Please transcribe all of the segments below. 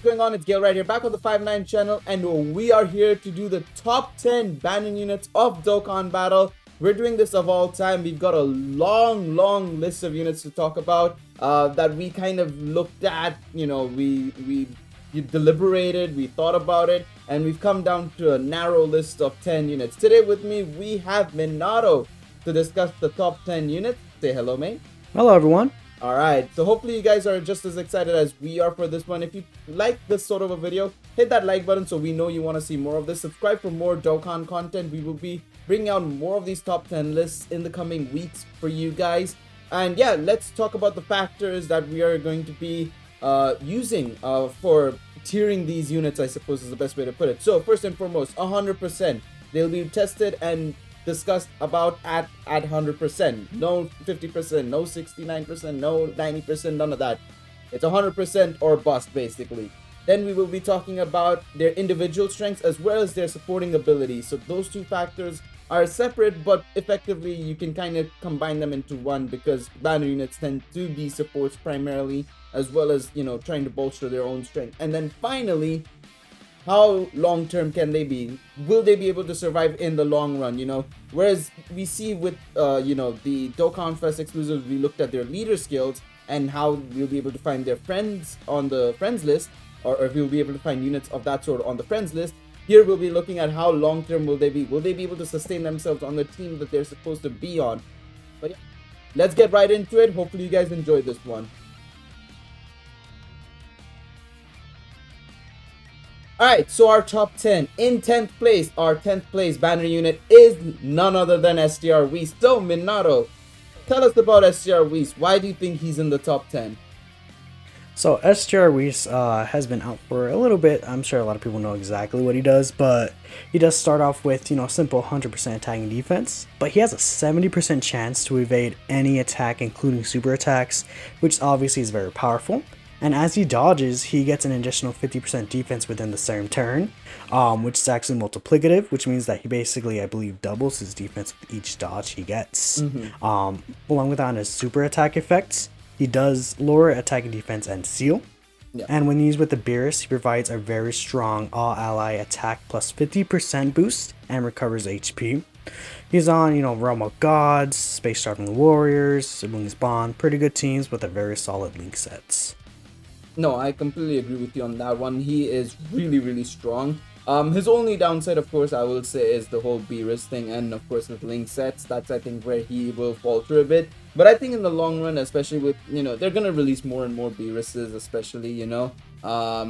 going on? It's Gale right here, back on the 5-9 channel, and we are here to do the top 10 banning units of Dokkan Battle. We're doing this of all time. We've got a long list of units to talk about that we kind of looked at. You know, we deliberated, we thought about it, and we've come down to a narrow list of 10 units. Today with me, we have Minato to discuss the top 10 units. Say hello, mate. Hello, everyone. Alright, so hopefully you guys are just as excited as we are for this one. If you like this sort of a video, hit that like button so we know you want to see more of this. Subscribe for more Dokkan content. We will be bringing out more of these top 10 lists in the coming weeks for you guys. And yeah, let's talk about the factors that we are going to be using for tiering these units, I suppose is the best way to put it. So first and foremost, 100%. They'll be tested and discussed about at 100%. No 50%, no 69%, no 90%, none of that. It's 100% or bust, basically. Then we will be talking about their individual strengths as well as their supporting abilities. So those two factors are separate, but effectively you can kind of combine them into one, because banner units tend to be supports primarily, as well as, you know, trying to bolster their own strength. And then finally, how long term can they be? Will they be able to survive in the long run, you know? Whereas we see with you know, the Dokkan Fest exclusives, we looked at their leader skills and how we'll be able to find their friends on the friends list, or if we'll be able to find units of that sort on the friends list. Here we'll be looking at how long term will they be. Will they be able to sustain themselves on the team that they're supposed to be on? But yeah, let's get right into it. Hopefully you guys enjoyed this one. Alright, so our top 10. In 10th place, our 10th place banner unit is none other than STR Whis. So, Minato, tell us about STR Whis. Why do you think he's in the top 10? So STR Whis has been out for a little bit. I'm sure a lot of people know exactly what he does, but he does start off with, you know, simple 100% attacking defense, but he has a 70% chance to evade any attack, including super attacks, which obviously is very powerful. And as he dodges, he gets an additional 50% defense within the same turn, which is actually multiplicative, which means that he basically, I believe, doubles his defense with each dodge he gets. Along with that, on his super attack effects, he does lower attacking defense and seal. Yeah. And when used with the Beerus, he provides a very strong all-ally attack plus 50% boost and recovers HP. He's on, you know, Realm of Gods, Space Traveling Warriors, Siblings Bond, pretty good teams with a very solid link sets. No, I completely agree with you on that one. He is really strong. His only downside, of course, I will say, is the whole Beerus thing, and of course with link sets. That's, I think, where he will falter a bit. But I think in the long run, especially with, you know, they're gonna release more and more Beeruses, especially, you know. I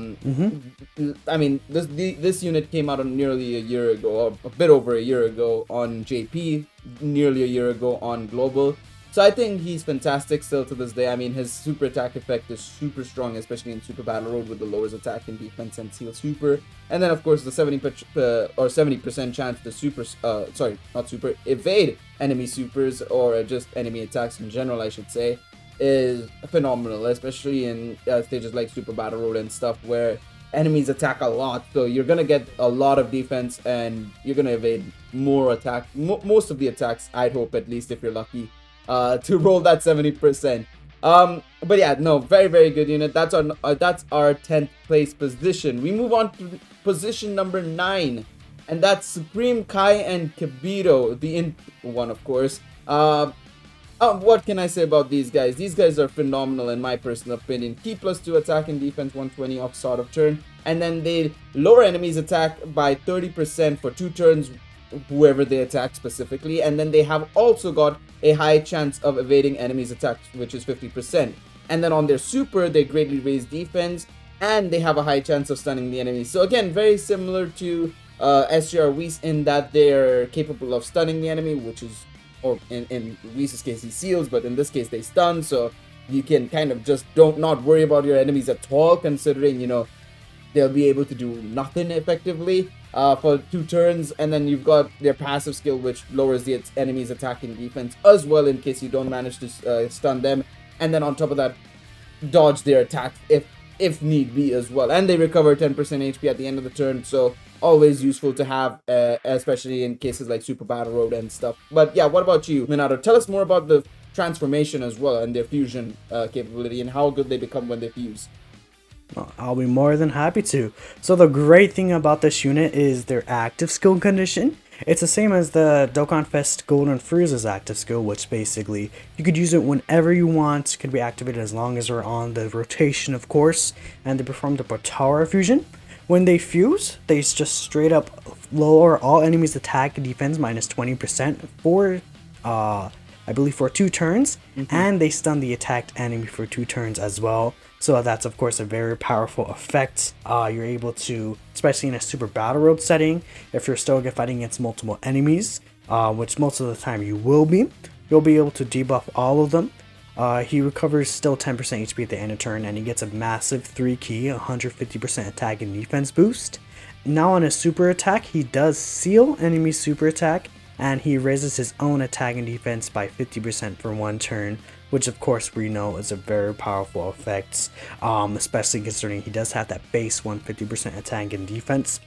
mean, this unit came out nearly a year ago, or a bit over a year ago on JP, nearly a year ago on Global. So I think he's fantastic still to this day. I mean, his super attack effect is super strong, especially in Super Battle Road with the lowers attack and defense and seal super. And then of course the 70% chance to evade enemy supers, or just enemy attacks in general, I should say, is phenomenal, especially in stages like Super Battle Road and stuff where enemies attack a lot. So you're gonna get a lot of defense and you're gonna evade more attack, most of the attacks, I'd hope, at least if you're lucky. To roll that 70%. But yeah, no, very good unit. That's our 10th place position. We move on to position number 9, and that's Supreme Kai and Kibito, the Imp one, of course. What can I say about these guys? These guys are phenomenal in my personal opinion. Key +2 attack and defense 120 off start of turn, and then they lower enemies attack by 30% for 2 turns, whoever they attack specifically, and then they have also got a high chance of evading enemies attacks, which is 50%. And then on their super, they greatly raise defense, and they have a high chance of stunning the enemy. So again, very similar to STR Whis in that they're capable of stunning the enemy, which is, or in Whis' case he seals, but in this case they stun, so you can kind of just not worry about your enemies at all, considering, you know, they'll be able to do nothing effectively for 2 turns. And then you've got their passive skill, which lowers the enemy's attack and defense as well, in case you don't manage to stun them. And then on top of that, dodge their attack if need be as well. And they recover 10% HP at the end of the turn, so always useful to have, especially in cases like Super Battle Road and stuff. But yeah, what about you, Minato? Tell us more about the transformation as well, and their fusion capability, and how good they become when they fuse. I'll be more than happy to. So the great thing about this unit is their active skill condition. It's the same as the Dokkan Fest Golden Frieza's active skill, which basically you could use it whenever you want. It can be activated as long as they're on the rotation, of course, and they perform the Potara fusion. When they fuse, they just straight up lower all enemies' attack and defense minus 20% for I believe for 2 turns, and they stun the attacked enemy for 2 turns as well. So that's of course a very powerful effect. You're able to, especially in a super battle road setting, if you're still fighting against multiple enemies, which most of the time you will be, you'll be able to debuff all of them. He recovers still 10% HP at the end of turn, and he gets a massive 3 key, 150% attack and defense boost. Now on his super attack, he does seal enemy super attack, and he raises his own attack and defense by 50% for 1 turn, which of course we know is a very powerful effect, especially considering he does have that base 150% attack and defense.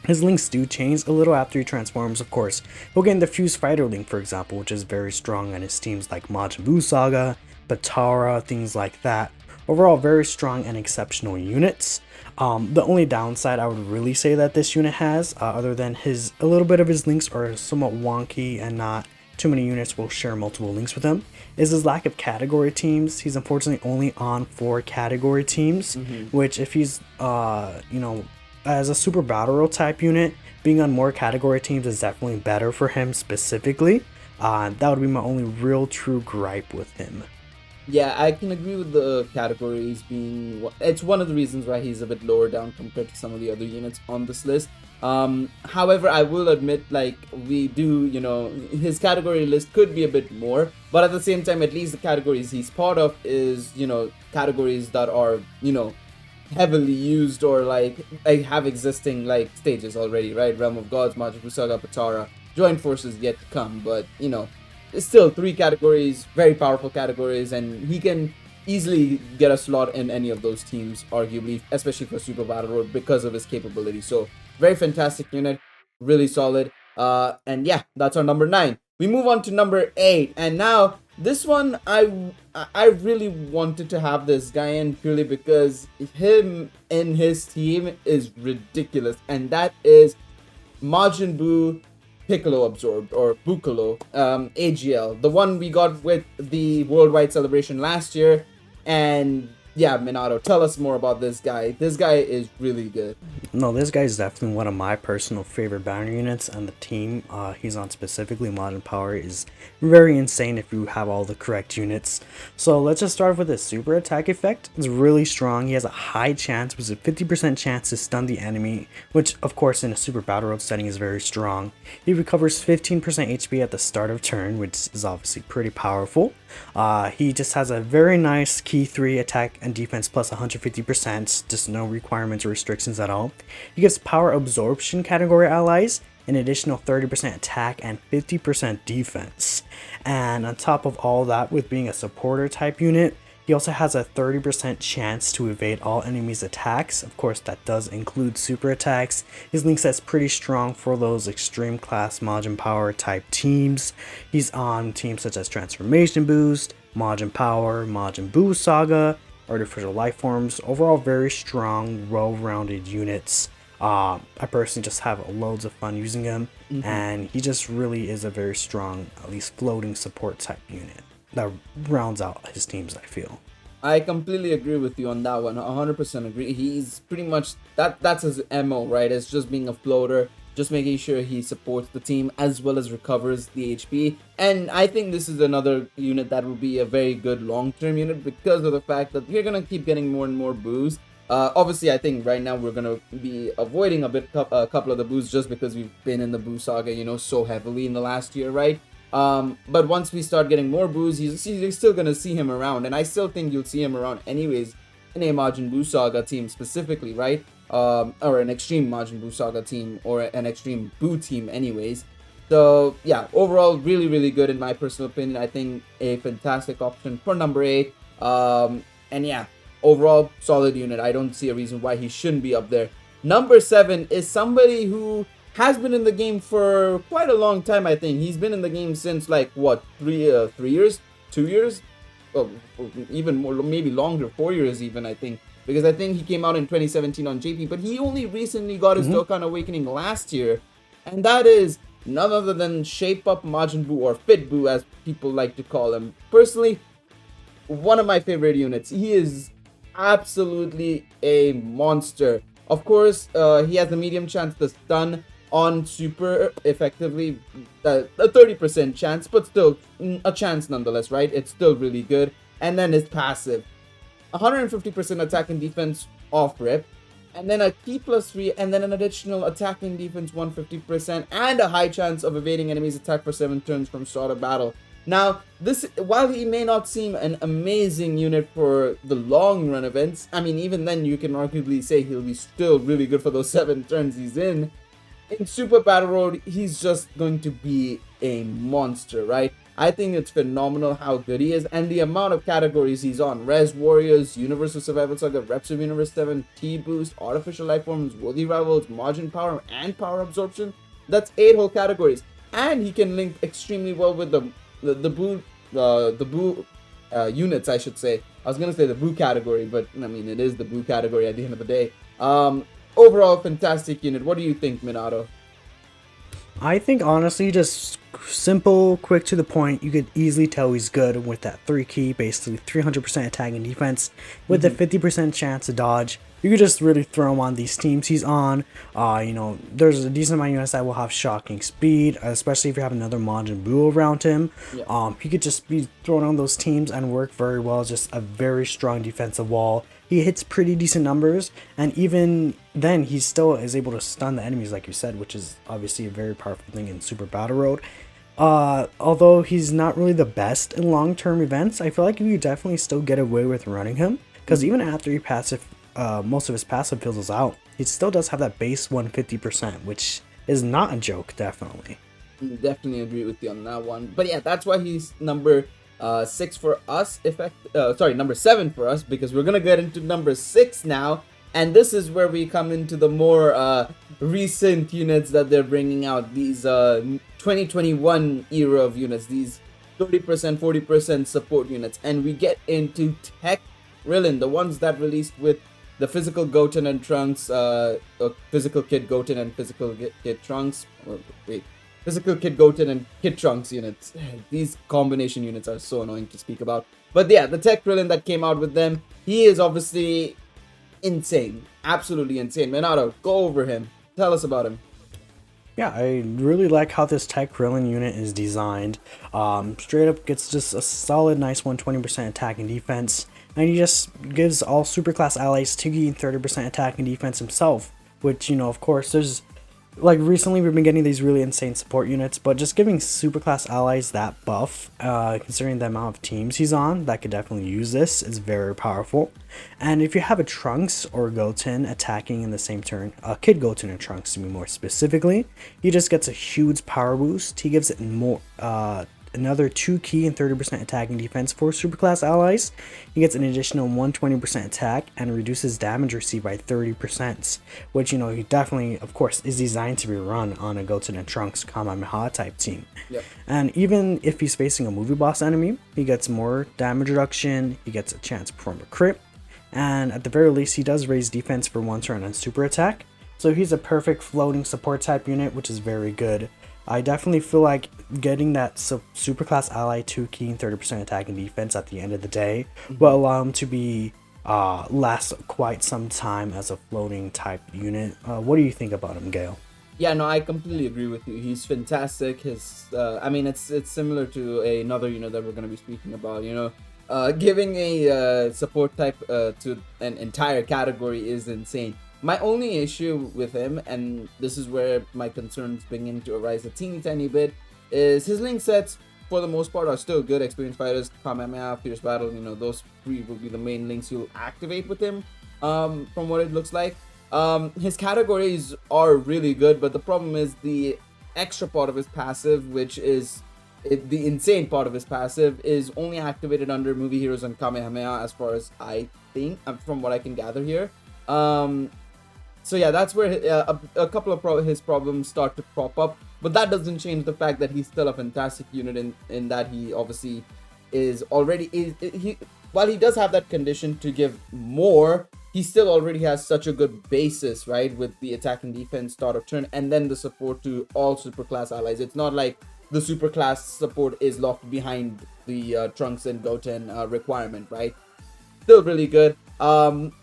His links do change a little after he transforms, of course. He'll get the Fused Fighter link, for example, which is very strong on his teams like Majin Buu Saga, Batara, things like that. Overall, very strong and exceptional units. The only downside I would really say that this unit has, other than a little bit of his links are somewhat wonky and not too many units will share multiple links with him, is his lack of category teams. He's unfortunately only on 4 category teams, which if he's, as a super battle royale type unit, being on more category teams is definitely better for him specifically. That would be my only real true gripe with him. Yeah, I can agree with the categories being... It's one of the reasons why he's a bit lower down compared to some of the other units on this list. However, I will admit, like, we do, his category list could be a bit more. But at the same time, at least the categories he's part of is, categories that are, heavily used or, like have existing, like, stages already, right? Realm of Gods, Majin Buu Saga, Patara, Joint Forces yet to come, but, it's still 3 categories, very powerful categories, and he can easily get a slot in any of those teams, arguably, especially for Super Battle Road because of his capability. So, very fantastic unit, really solid. And yeah, that's our number 9. We move on to number 8, and now this one I really wanted to have this guy in purely because him and his team is ridiculous, and that is Majin Buu Piccolo Absorbed, or Bukolo, AGL, the one we got with the worldwide celebration last year. And yeah, Minato, tell us more about this guy. This guy is really good. No, this guy is definitely one of my personal favorite banner units, and the team he's on specifically, Modern Power, is very insane if you have all the correct units. So let's just start with his super attack effect. It's really strong. He has a high chance, which is a 50% chance to stun the enemy, which of course in a super battle road setting is very strong. He recovers 15% HP at the start of turn, which is obviously pretty powerful. He just has a very nice key 3 attack and defense plus 150%, just no requirements or restrictions at all. He gives power absorption category allies an additional 30% attack and 50% defense. And on top of all that, with being a supporter type unit, he also has a 30% chance to evade all enemies' attacks. Of course, that does include super attacks. His link set's pretty strong for those extreme class Majin Power type teams. He's on teams such as Transformation Boost, Majin Power, Majin Buu Saga, Artificial Life Forms. Overall, very strong, well-rounded units. I personally just have loads of fun using him, and he just really is a very strong, at least floating support type unit that rounds out his teams, I feel. I completely agree with you on that one. 100% agree. He's pretty much that's his MO, right? It's just being a floater, just making sure he supports the team as well as recovers the HP. And I think this is another unit that will be a very good long-term unit because of the fact that we're gonna keep getting more and more boos. Obviously, I think right now we're gonna be avoiding a couple of the boos just because we've been in the Buu Saga, so heavily in the last year, right? But once we start getting more boos, you're still gonna see him around, and I still think you'll see him around anyways in a Majin Buu Saga team specifically, right? Or an Extreme Majin Buu Saga team, or an Extreme Buu team anyways. So yeah, overall really, really good in my personal opinion. I think a fantastic option for number 8. And yeah, overall solid unit. I don't see a reason why he shouldn't be up there. Number 7 is somebody who has been in the game for quite a long time. I think he's been in the game since like what, 3 years, 2 years, oh, even more, maybe longer, 4 years even. I think because I think he came out in 2017 on JP, but he only recently got his Dokkan Awakening last year, and that is none other than Shape Up Majin Buu, or Fit Buu as people like to call him. Personally, one of my favorite units. He is absolutely a monster. Of course, he has a medium chance to stun on super effectively, a 30% chance, but still a chance nonetheless, right? It's still really good. And then his passive, 150% attack and defense off rip, and then a Ki +3, and then an additional attacking defense 150%, and a high chance of evading enemies' attack for 7 turns from start of battle. Now, this, while he may not seem an amazing unit for the long run events, I mean, even then you can arguably say he'll be still really good for those 7 turns he's in. In Super Battle Road, he's just going to be a monster, right? I think it's phenomenal how good he is, and the amount of categories he's on. Res Warriors, Universal Survival Saga, Reps of Universe 7, T-Boost, Artificial Life Forms, Worthy Rivals, Margin Power, and Power Absorption. That's 8 whole categories. And he can link extremely well with the Buu units, I should say. I was gonna say the Buu category, but I mean, it is the Buu category at the end of the day. Overall, fantastic unit. What do you think, Minato? I think honestly, just simple, quick to the point. You could easily tell he's good with that 3 key, basically 300% attack and defense, with a 50% chance to dodge. You could just really throw him on these teams he's on. You know, there's a decent amount of units that will have shocking speed, especially if you have another Majin Buu around him. Yeah. He could just be thrown on those teams and work very well. Just a very strong defensive wall. He hits pretty decent numbers, and even then, he still is able to stun the enemies, like you said, which is obviously a very powerful thing in Super Battle Road. Although he's not really the best in long-term events, I feel like you could definitely still get away with running him, because even after you passive, most of his passive fizzles out, he still does have that base 150%, which is not a joke, definitely. Definitely agree with you on that one. But yeah, that's why he's number 6 for us, number 7 for us, because we're gonna get into number 6 now, and this is where we come into the more recent units that they're bringing out, these 2021 era of units, these 30%, 40% support units, and we get into Tech Relent, the ones that released with the physical Goten and Trunks, physical Kid Goten and physical Kid Trunks, Physical Kid Goten and Kid Trunks units. These combination units are so annoying to speak about. But yeah, the Tech Relent that came out with them, he is obviously insane. Absolutely insane. Minato, go over him. Tell us about him. Yeah, I really like how this Tech Relent unit is designed. Straight up gets just a solid, nice 120% attack and defense. And he just gives all superclass allies 2 key and 30% attack and defense himself. Which, you know, of course, there's... like, recently we've been getting these really insane support units, but just giving superclass allies that buff, considering the amount of teams he's on that could definitely use this, is very powerful. And if you have a Trunks or Goten attacking in the same turn, Kid Goten and Trunks to be more specifically, he just gets a huge power boost. He gives it more, another 2 key and 30% attack and defense for superclass allies. He gets an additional 120% attack and reduces damage received by 30%, which, you know, he definitely, of course, is designed to be run on a Goten and Trunks Kamehameha type team. Yep. And even if he's facing a movie boss enemy, he gets more damage reduction, he gets a chance to perform a crit, and at the very least, he does raise defense for 1 turn on super attack. So he's a perfect floating support type unit, which is very good. I definitely feel like getting that superclass ally 2 key and 30% attack and defense at the end of the day will allow him to be last quite some time as a floating type unit. What do you think about him, Gale? Yeah, no, I completely agree with you. He's fantastic. His, I mean, it's similar to another unit that we're going to be speaking about. You know, giving a support type to an entire category is insane. My only issue with him, and this is where my concerns begin to arise a teeny tiny bit, is his link sets, for the most part, are still good. Experienced Fighters, Kamehameha, Fierce Battle, you know, those 3 will be the main links you'll activate with him, from what it looks like. His categories are really good, but the problem is the extra part of his passive, which is the insane part of his passive, is only activated under Movie Heroes and Kamehameha, as far as I think, from what I can gather here. So yeah, that's where a couple of his problems start to crop up, but that doesn't change the fact that he's still a fantastic unit in that he obviously is already while he does have that condition to give more, he still already has such a good basis, right, with the attack and defense start of turn, and then the support to all superclass allies. It's not like the superclass support is locked behind the Trunks and Goten requirement, right? Still really good.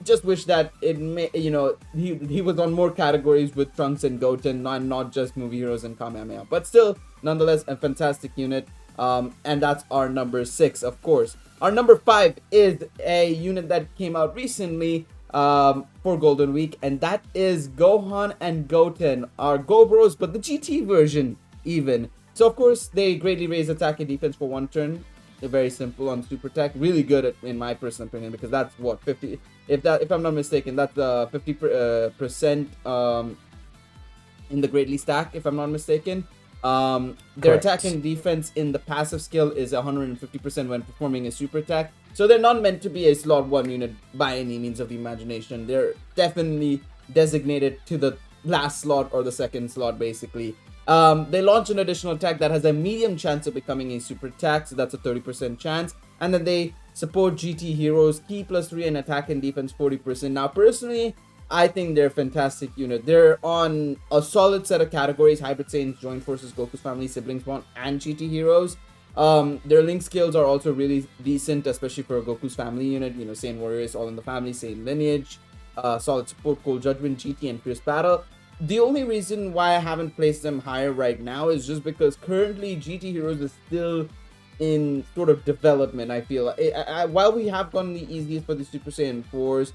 Just wish that it may, he was on more categories with Trunks and Goten, not just movie heroes and Kamehameha. But still, nonetheless, a fantastic unit. And that's our number 6, of course. Our number 5 is a unit that came out recently for Golden Week, and that is Gohan and Goten, our Go Bros, but the GT version even. So of course they greatly raise attack and defense for 1 turn. They're very simple on super attack, really good in my personal opinion, because that's what 50. If I'm not mistaken, that's 50% in the greatly stack. If I'm not mistaken. Their attack and defense in the passive skill is 150% when performing a super attack. So they're not meant to be a slot 1 unit by any means of the imagination. They're definitely designated to the last slot or the second slot, basically. They launch an additional attack that has a medium chance of becoming a super attack, so that's a 30% chance. And then they support GT heroes, key +3 and attack and defense 40%. Now, personally, I think they're a fantastic unit. They're on a solid set of categories: Hybrid Saiyans, Joint Forces, Goku's Family, Siblings Bond, and GT Heroes. Their link skills are also really decent, especially for a Goku's Family unit. Saiyan Warriors, all in the family, Saiyan Lineage, solid support, Cold Judgment, GT, and Fierce Battle. The only reason why I haven't placed them higher right now is just because currently GT Heroes is still in sort of development, I feel. While we have gotten the easiest for the Super Saiyan 4s,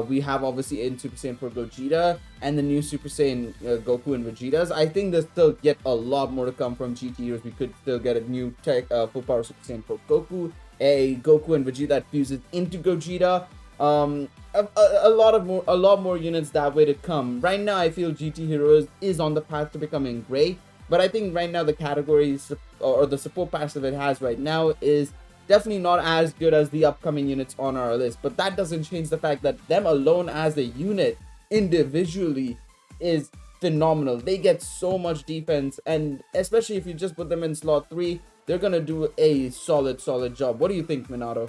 we have obviously in Super Saiyan 4 Gogeta and the new Super Saiyan Goku and Vegetas. I think there's still yet a lot more to come from GT Heroes. We could still get a new full power Super Saiyan 4 Goku, a Goku and Vegeta that fuses into Gogeta. A lot more units that way to come. Right now, I feel GT Heroes is on the path to becoming great, but I think right now the categories or the support passive it has right now is definitely not as good as the upcoming units on our list. But that doesn't change the fact that them alone as a unit individually is phenomenal. They get so much defense, and especially if you just put them in slot 3, they're gonna do a solid job. What do you think, Minato?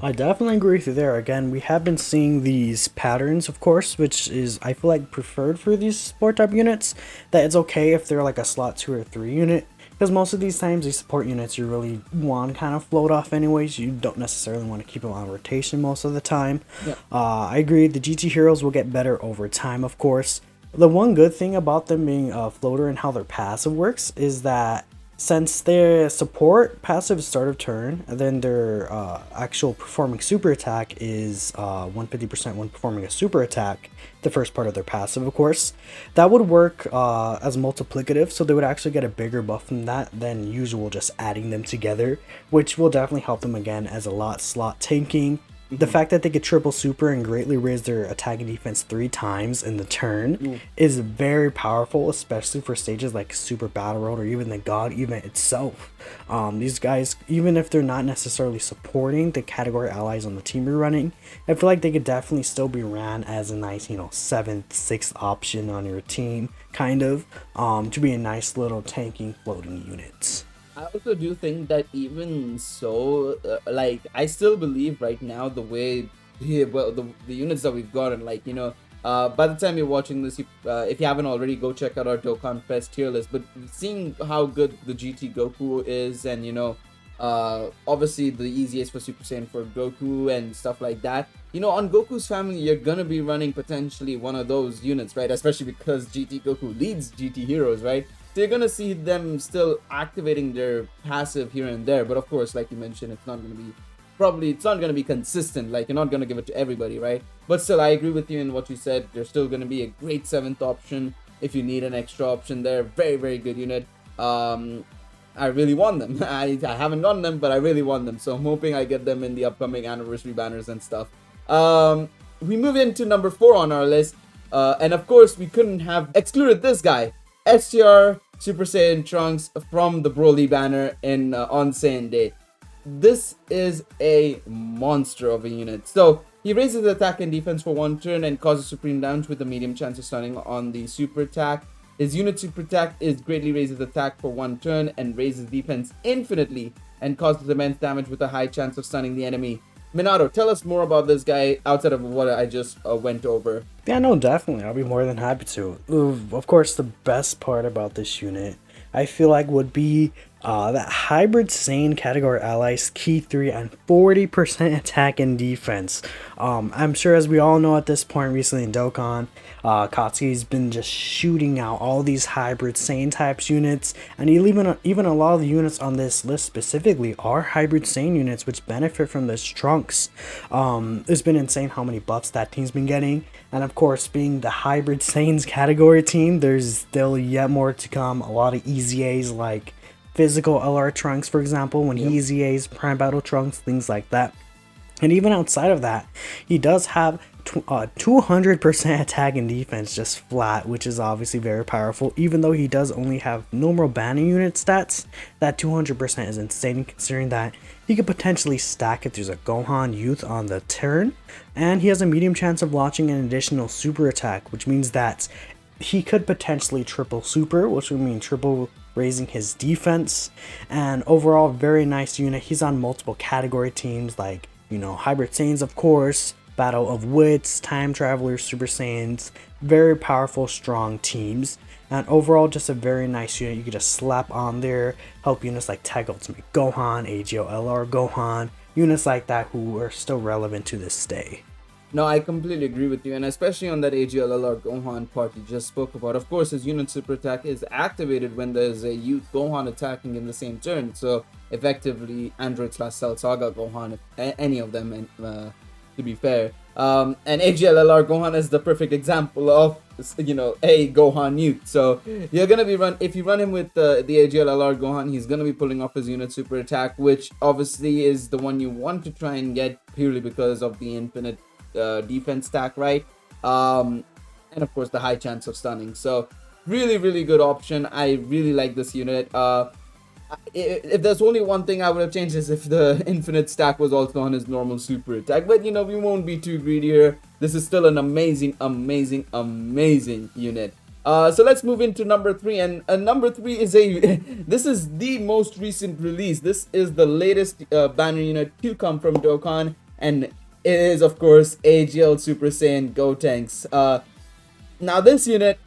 I definitely agree with you there. Again, we have been seeing these patterns, of course, which is, I feel like, preferred for these support type units. That it's okay if they're like a slot 2 or 3 unit, because most of these times, these support units you really want kind of float off anyways. You don't necessarily want to keep them on rotation most of the time. Yeah. I agree, the GT Heroes will get better over time, of course. The one good thing about them being a floater and how their passive works is that since their support passive start of turn, and then their actual performing super attack is 150% when performing a super attack, the first part of their passive, of course, that would work as multiplicative, so they would actually get a bigger buff from that than usual just adding them together, which will definitely help them again as a lot slot tanking. The fact that they could triple super and greatly raise their attack and defense 3 times in the turn is very powerful, especially for stages like Super Battle Road or even the God event itself. These guys, even if they're not necessarily supporting the category allies on the team you're running, I feel like they could definitely still be ran as a nice, 7th, 6th option on your team, kind of, to be a nice little tanking floating unit. I also do think that even so, I still believe right now the way, the units that we've gotten, by the time you're watching this, if you haven't already, go check out our Dokkan Fest tier list. But seeing how good the GT Goku is, and obviously the easiest for Super Saiyan for Goku and stuff like that. On Goku's Family, you're gonna be running potentially one of those units, right? Especially because GT Goku leads GT Heroes, right? So you're gonna see them still activating their passive here and there, but of course, like you mentioned, it's not gonna be consistent. Like, you're not gonna give it to everybody, right? But still, I agree with you in what you said. They're still gonna be a great 7th option if you need an extra option. They're a very, very good unit. I really want them. I haven't gotten them, but I really want them. So I'm hoping I get them in the upcoming anniversary banners and stuff. We move into number 4 on our list, and of course, we couldn't have excluded this guy. STR Super Saiyan Trunks from the Broly banner on Saiyan Day. This is a monster of a unit. So he raises attack and defense for 1 turn and causes supreme damage with a medium chance of stunning on the super attack. His unit super attack is greatly raises attack for 1 turn and raises defense infinitely and causes immense damage with a high chance of stunning the enemy. Minato, tell us more about this guy outside of what I just went over. Yeah, no, definitely. I'll be more than happy to. Of course, the best part about this unit, I feel like, would be that hybrid Saiyan category allies key 3 and 40% attack and defense. I'm sure, as we all know at this point recently in Dokkan, Katsuki's been just shooting out all these hybrid Saiyan types units, and even a lot of the units on this list specifically are hybrid Saiyan units which benefit from this trunks. It's been insane how many buffs that team's been getting, and of course, being the hybrid Saiyans category team, there's still yet more to come. A lot of EZAs like physical LR trunks, for example, when he EZAs prime battle trunks, things like that. And even outside of that, he does have 200% attack and defense just flat, which is obviously very powerful. Even though he does only have normal banner unit stats, that 200% is insane, considering that he could potentially stack if there's a Gohan youth on the turn, and he has a medium chance of launching an additional super attack, which means that he could potentially triple super, which would mean triple raising his defense. And overall, very nice unit. He's on multiple category teams like, Hybrid Saiyans, of course, Battle of Wits, Time Travelers, Super Saiyans, very powerful, strong teams. And overall, just a very nice unit you could just slap on there, help units like Tag Ultimate Gohan, AGO LR Gohan, units like that who are still relevant to this day. No, I completely agree with you, and especially on that AGLLR Gohan part you just spoke about. Of course, his unit super attack is activated when there's a youth Gohan attacking in the same turn, so effectively Android/Cell Saga Gohan, if any of them, to be fair. And AGLLR Gohan is the perfect example of, a Gohan youth. So you're gonna be if you run him with the AGLLR Gohan, he's gonna be pulling off his unit super attack, which obviously is the one you want to try and get purely because of the infinite defense stack, right? And of course the high chance of stunning. So really good option. I really like this unit. If there's only one thing I would have changed is if the infinite stack was also on his normal super attack, but we won't be too greedy here. This is still an amazing unit. So let's move into number 3, and number 3 is this is the most recent release. This is the latest banner unit to come from Dokkan, and it is, of course, AGL Super Saiyan Gotenks. Now this unit,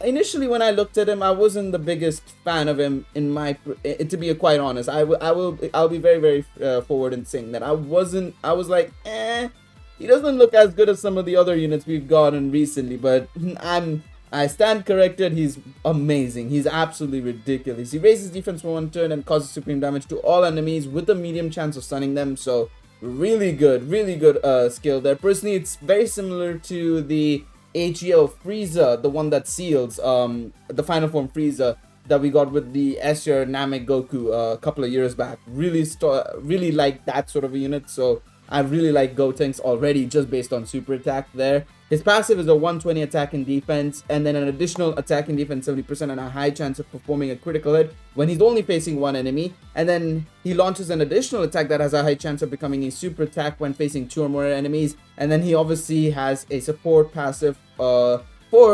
initially when I looked at him, I wasn't the biggest fan of him. To be quite honest, I'll be very forward in saying that I was like, he doesn't look as good as some of the other units we've gotten recently. But I stand corrected. He's amazing. He's absolutely ridiculous. He raises defense for 1 turn and causes supreme damage to all enemies with a medium chance of stunning them. So really good skill there. Personally, it's very similar to the AGL Frieza, the one that seals the final form Frieza that we got with the Escher Namek Goku a couple of years back. Really like that sort of a unit. So I really like Gotenks already just based on super attack there. His passive is a 120 attack and defense, and then an additional attack and defense 70% and a high chance of performing a critical hit when he's only facing one enemy. And then he launches an additional attack that has a high chance of becoming a super attack when facing 2 or more enemies. And then he obviously has a support passive for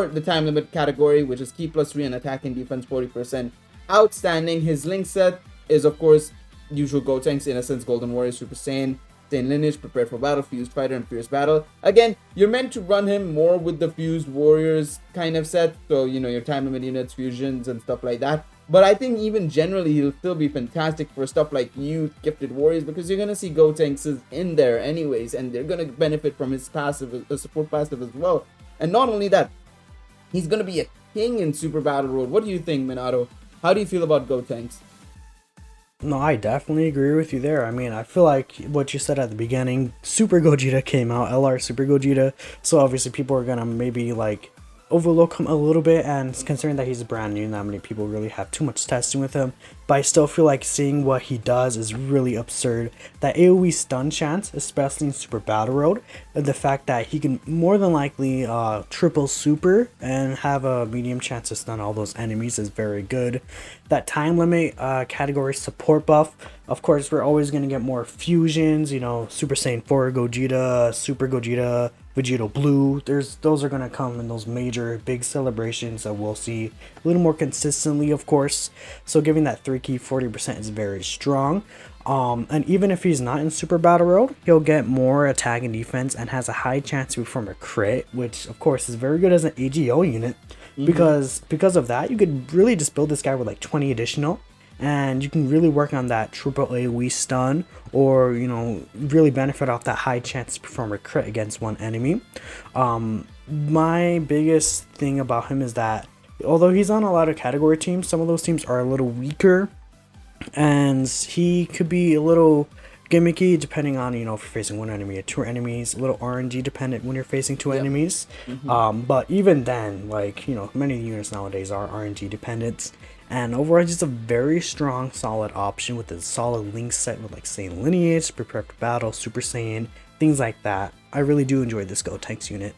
the time limit category, which is Ki +3 and attack and defense 40%. Outstanding. His link set is, of course, usual Gotenks, Innocence, Golden Warrior, Super Saiyan, Saiyan Lineage, Prepared for Battle, Fused Fighter, and Fierce Battle. Again, you're meant to run him more with the Fused Warriors kind of set, so your time limit units, fusions, and stuff like that. But I think even generally he'll still be fantastic for stuff like Youth, Gifted Warriors, because you're gonna see Gotenks in there anyways, and they're gonna benefit from his passive, support passive as well. And not only that, he's gonna be a king in Super Battle Road. What do you think, Minato? How do you feel about Gotenks? No, I definitely agree with you there. I mean, I feel like what you said at the beginning, Super Gogeta came out, LR Super Gogeta, so obviously people are gonna maybe like overlook him a little bit, and considering that he's brand new, not many people really have too much testing with him, but I still feel like seeing what he does is really absurd. That AoE stun chance, especially in Super Battle Road, and the fact that he can more than likely triple super and have a medium chance to stun all those enemies is very good. That time limit category support buff, Of course, we're always going to get more fusions, Super Saiyan 4 Gogeta, Super Gogeta, Vegito Blue. Those are going to come in those major big celebrations that we'll see a little more consistently, of course. So giving that 3 key 40% is very strong. And even if he's not in Super Battle Road, he'll get more attack and defense and has a high chance to perform a crit, which of course is very good as an AGO unit. Because of that, you could really just build this guy with like 20 additional, and you can really work on that triple AoE stun, or really benefit off that high chance to perform a crit against one enemy. My biggest thing about him is that although he's on a lot of category teams, some of those teams are a little weaker, and he could be a little gimmicky depending on if you're facing one enemy or two enemies, a little RNG dependent when you're facing two enemies. But even then, like many units nowadays are RNG dependent, and overall he's just a very strong solid option with a solid link set with like Saiyan lineage, prepare for battle, Super Saiyan, things like that. I really do enjoy this Gotenks unit.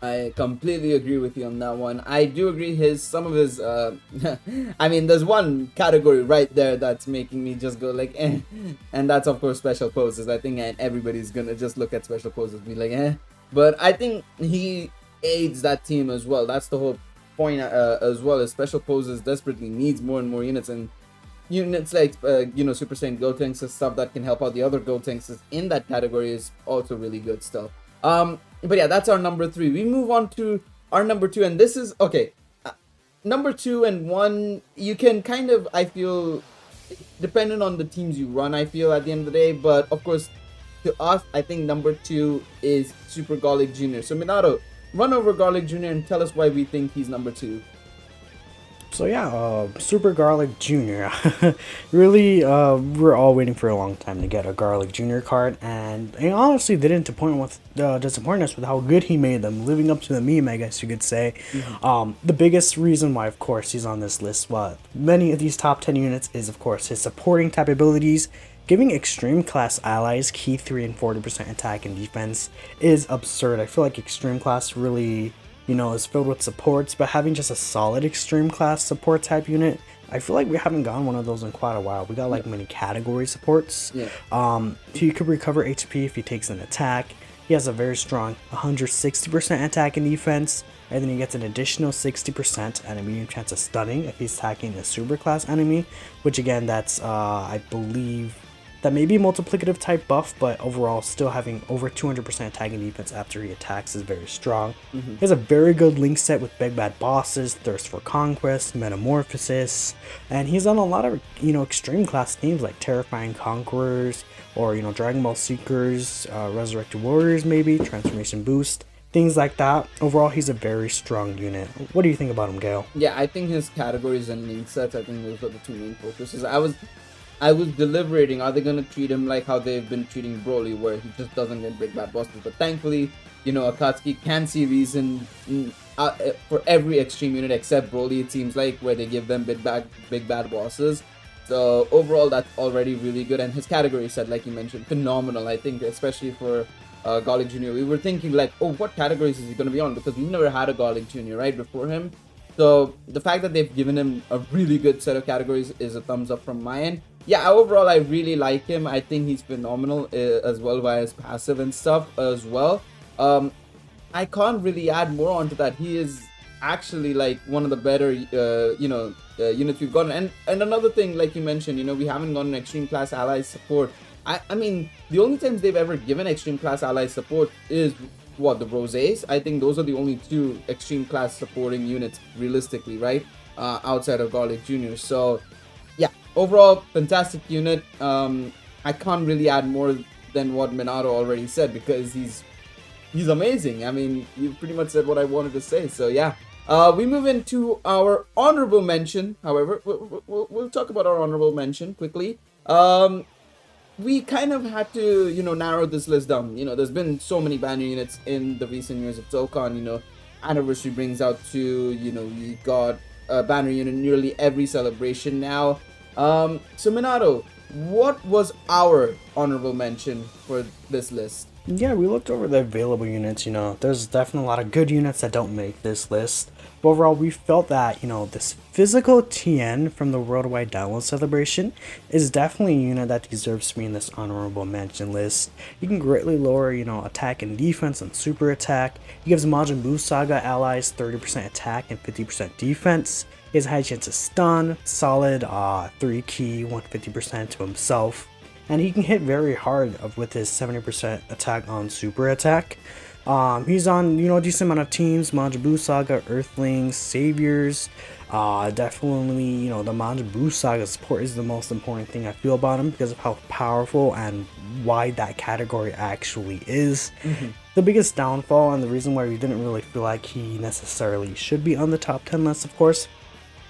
I completely agree with you on that one. I do agree some of his I mean, there's one category right there that's making me just go like eh, and that's of course special poses. I think everybody's gonna just look at special poses and be like eh, but I think he aids that team as well. That's the whole point as well, as special poses desperately needs more and more units, and units like Super Saiyan Gotenks and stuff that can help out the other Gotenks in that category is also really good stuff. But yeah, that's our number 3. We move on to our number 2, and this is okay. Number 2 and 1, you can kind of, I feel, depending on the teams you run, I feel at the end of the day. But of course, to us, I think number 2 is Super Garlic Jr. So Minato, run over Garlic Jr. and tell us why we think he's number 2. So yeah, Super Garlic Jr. Really, we're all waiting for a long time to get a Garlic Jr. card, and honestly, they didn't disappoint us with how good he made them, living up to the meme, I guess you could say. The biggest reason why, of course, he's on this list, many of these top 10 units, is of course his supporting type abilities. Giving extreme class allies key 3 and 40% attack and defense is absurd. I feel like extreme class really is filled with supports, but having just a solid extreme class support type unit, I feel like we haven't gotten one of those in quite a while. We got like many category supports. He could recover HP if he takes an attack. He has a very strong 160% attack and defense, and then he gets an additional 60% and a medium chance of stunning if he's attacking a super class enemy, which again, that's I believe that may be multiplicative type buff, but overall still having over 200% attack and defense after he attacks is very strong. He has a very good link set with Big Bad Bosses, Thirst for Conquest, Metamorphosis, and he's on a lot of extreme class teams like Terrifying Conquerors, or Dragon Ball Seekers, Resurrected Warriors maybe, Transformation Boost, things like that. Overall, he's a very strong unit. What do you think about him, Gale? Yeah, I think his categories and link sets, I think those are the two main focuses. I was deliberating, are they going to treat him like how they've been treating Broly, where he just doesn't get Big Bad Bosses? But thankfully, Akatsuki can see reason for every extreme unit except Broly, it seems like, where they give them Big Bad Bosses. So overall, that's already really good. And his category set, like you mentioned, phenomenal, I think, especially for Garlic Jr. We were thinking like, oh, what categories is he going to be on? Because we've never had a Garlic Jr., right, before him. So the fact that they've given him a really good set of categories is a thumbs up from my end. Yeah, overall, I really like him. I think he's phenomenal as well via his passive and stuff as well. I can't really add more onto that. He is actually like one of the better, units we've gotten. And another thing, like you mentioned, we haven't gotten extreme class ally support. I mean, the only times they've ever given extreme class ally support is the Rosés. I think those are the only 2 extreme class supporting units realistically, right? Outside of Garlic Jr. So yeah, overall fantastic unit. I can't really add more than what Minato already said, because he's amazing. I mean, you pretty much said what I wanted to say. So yeah, we move into our honorable mention. However, we'll talk about our honorable mention quickly. We kind of had to, narrow this list down. There's been so many banner units in the recent years of Dokkan. Anniversary brings out 2. We got a banner unit nearly every celebration now. So Minato, what was our honorable mention for this list? Yeah, we looked over the available units, there's definitely a lot of good units that don't make this list. But overall, we felt that, this physical TN from the Worldwide Download Celebration is definitely a unit that deserves to be in this honorable mention list. You can greatly lower, attack and defense and super attack. He gives Majin Buu Saga allies 30% attack and 50% defense. He has a high chance to stun, solid 3 key, 150% to himself. And he can hit very hard with his 70% attack on super attack. He's on, a decent amount of teams, Majin Buu Saga, Earthlings, Saviors. Definitely, the Majin Buu Saga support is the most important thing I feel about him because of how powerful and wide that category actually is. The biggest downfall and the reason why we didn't really feel like he necessarily should be on the top 10 list, of course.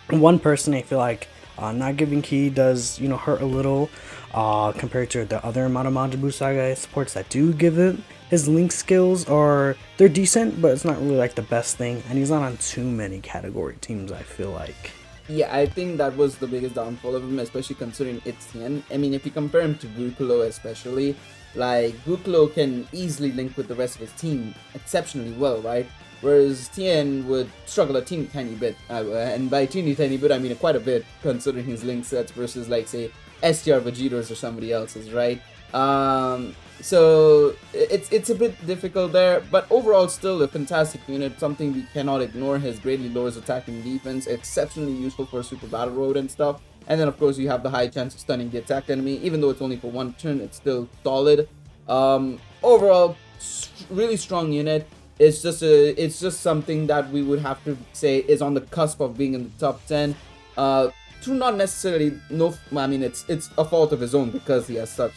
One person I feel like not giving key does, hurt a little compared to the other amount of Majin Buu Saga supports that do give it. His link skills they're decent, but it's not really like the best thing, and he's not on too many category teams, I feel like. Yeah, I think that was the biggest downfall of him, especially considering it's Tien. I mean, if you compare him to Bukolo especially, like, Bukolo can easily link with the rest of his team exceptionally well, right? Whereas Tien would struggle a teeny tiny bit, and by teeny tiny bit I mean quite a bit, considering his link sets versus, like, say, STR Vegeta's or somebody else's, right? So it's a bit difficult there, but overall still a fantastic unit, something we cannot ignore. His greatly lowers attack and defense, exceptionally useful for Super Battle Road and stuff. And then of course you have the high chance of stunning the attacked enemy, even though it's only for one turn, it's still solid. Overall, really strong unit. It's just something that we would have to say is on the cusp of being in the top 10. To not necessarily I mean it's a fault of his own because he has such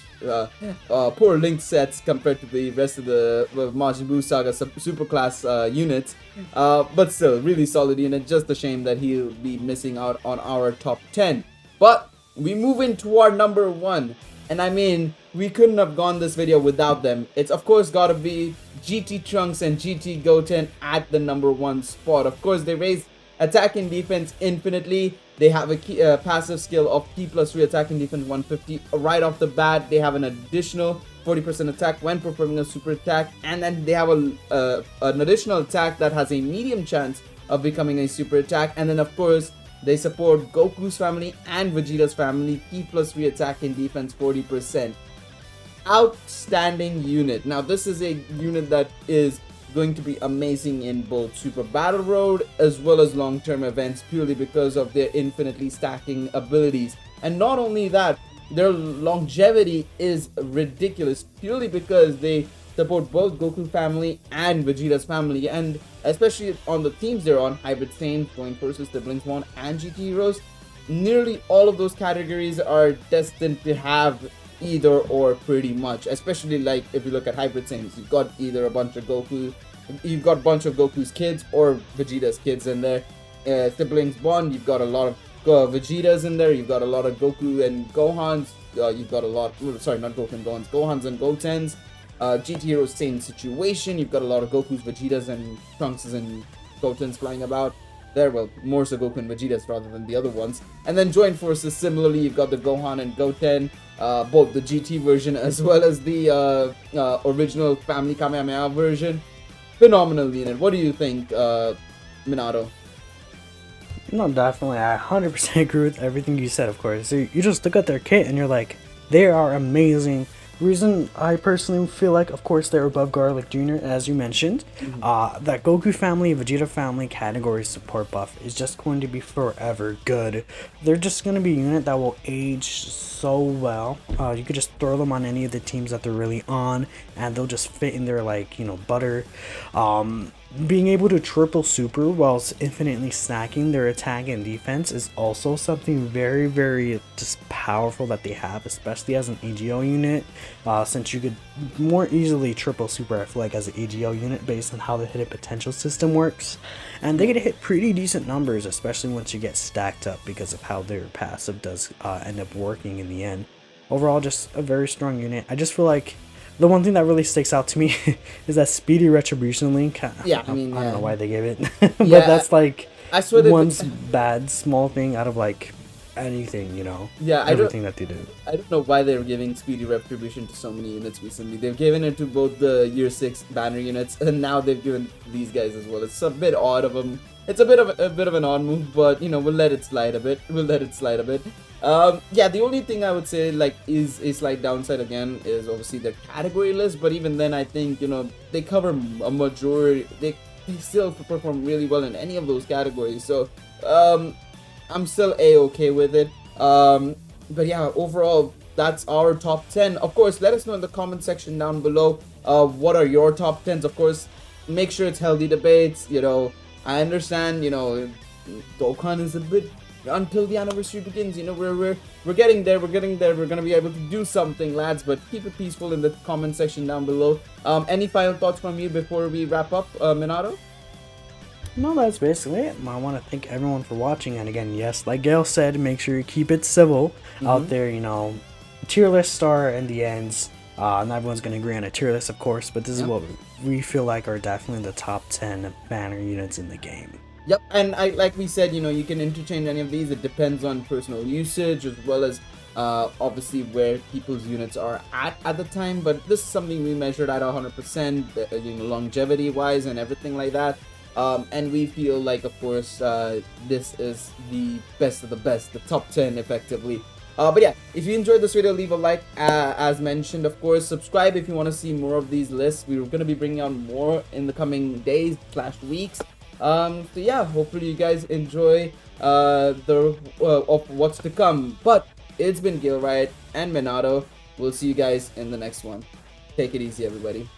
poor link sets compared to the rest of the Majin Buu Saga superclass units, but still really solid unit. Just a shame that he'll be missing out on our top 10. But we move into our number 1, and I mean we couldn't have gone this video without them. It's of course gotta be GT Trunks and GT Goten at the number 1 spot. Of course they raise attack and defense infinitely. They have a passive skill of P plus 3 attack and defense 150 right off the bat. They have an additional 40% attack when performing a super attack, and then they have an additional attack that has a medium chance of becoming a super attack. And then of course they support Goku's family and Vegeta's family, P plus 3 attack and defense 40%. Outstanding unit. Now this is a unit that is going to be amazing in both Super Battle Road as well as long-term events, purely because of their infinitely stacking abilities. And not only that, their longevity is ridiculous, purely because they support both Goku family and Vegeta's family, and especially on the teams they're on, Hybrid Saiyans, Going Forces, Siblings 1, and GT Heroes, nearly all of those categories are destined to have either or pretty much. Especially like if you look at Hybrid Saiyans, you've got either a bunch of Goku's kids or Vegeta's kids in there. Siblings 1, you've got a lot of Vegetas in there, you've got a lot of Goku and Gohans, you've got a lot, sorry, not Goku and Gohans, Gohans and Gotens. GT Heroes, same situation, you've got a lot of Goku's, Vegetas and Trunks and Gotens flying about there. Well, more so Goku and Vegetas rather than the other ones. And then Joint Forces, similarly, you've got the Gohan and Goten, both the GT version as well as the original Family Kamehameha version. Phenomenal unit. What do you think, Minato? No, definitely. I 100% agree with everything you said, of course. You just look at their kit and you're like, they are amazing. Reason I personally feel like, of course, they're above Garlic Jr., as you mentioned. That Goku family, Vegeta family category support buff is just going to be forever good. They're just going to be a unit that will age so well. You could just throw them on any of the teams that they're really on, and they'll just fit in there like, butter. Being able to triple super whilst infinitely stacking their attack and defense is also something very, very just powerful that they have, especially as an AGL unit, since you could more easily triple super, I feel like, as an AGL unit based on how the hidden potential system works. And they get to hit pretty decent numbers, especially once you get stacked up, because of how their passive does end up working in the end. Overall, just a very strong unit. I just feel like the one thing that really sticks out to me is that Speedy Retribution link. Yeah, I don't know why they gave it, but Yeah, that's like I swear one bad small thing out of like anything, Yeah, everything that they do. I don't know why they're giving speedy retribution to so many units recently. They've given it to both the year 6 banner units, and now they've given these guys as well. It's a bit odd of them. It's a bit of an odd move, but we'll let it slide a bit. We'll let it slide a bit. Yeah, the only thing I would say like is a slight downside again is obviously their category list, but even then I think they cover a majority. They still perform really well in any of those categories. So I'm still a-okay with it. But yeah, overall, that's our top 10. Of course, let us know in the comment section down below. What are your top 10s? Of course, make sure it's healthy debates. I understand. Dokkan is a bit until the anniversary begins. We're getting there. We're getting there. We're gonna be able to do something, lads. But keep it peaceful in the comment section down below. Any final thoughts from you before we wrap up, Minato? No, that's basically it. I want to thank everyone for watching, and again, yes, like Gail said, make sure you keep it civil out there. Tier list are in the ends. Not everyone's going to agree on a tier list, of course, but this is what we feel like are definitely the top 10 banner units in the game. Yep, and like we said, you can interchange any of these. It depends on personal usage as well as obviously where people's units are at the time. But this is something we measured at 100%, longevity wise and everything like that. And we feel like, of course, this is the best of the best, the top 10 effectively. But yeah, if you enjoyed this video, leave a like, as mentioned. Of course, subscribe if you want to see more of these lists. We're going to be bringing out more in the coming days / weeks. So yeah, hopefully you guys enjoy of what's to come. But it's been Galeriot and Minato. We'll see you guys in the next one. Take it easy, everybody.